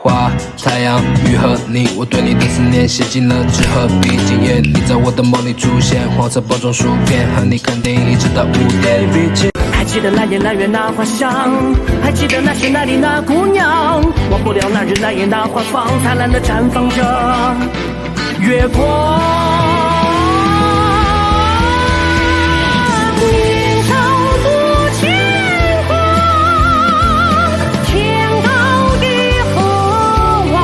花、太阳、雨和你，我对你的思念写进了纸和笔。今夜你在我的梦里出现，黄色包装薯片，和你看电影一直到5点。还记得那年那月那花香，还记得那时那里那姑娘，忘不了那日那夜那花房，灿烂的绽放着月光。年少多轻狂，天高地厚望。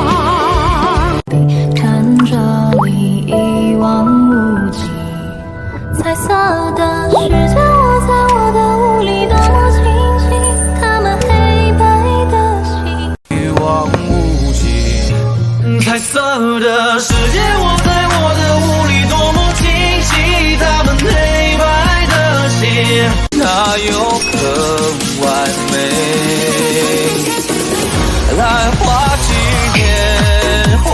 看着你一望无际，彩色的世界，我在我的雾里多么清晰，他们黑白的心，一望无际。彩色的世界，我在我的雾里多么清晰，他们黑白的心，哪有更完美？来画几片红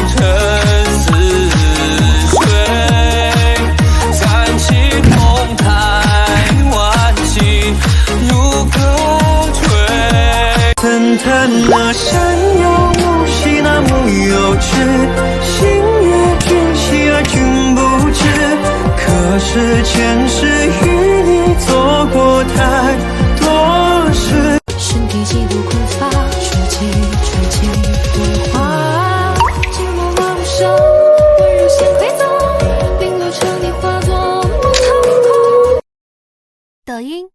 尘似水，三起澎湃万顷如歌吹。淡淡的山有雾气，那么有趣，心悦君兮而君不知。可是前世与你做过太多事，身体极度枯乏，吹起吹起的花，寂寞茂盛，温柔显馈纵，并不成你化作梦腾空。抖音。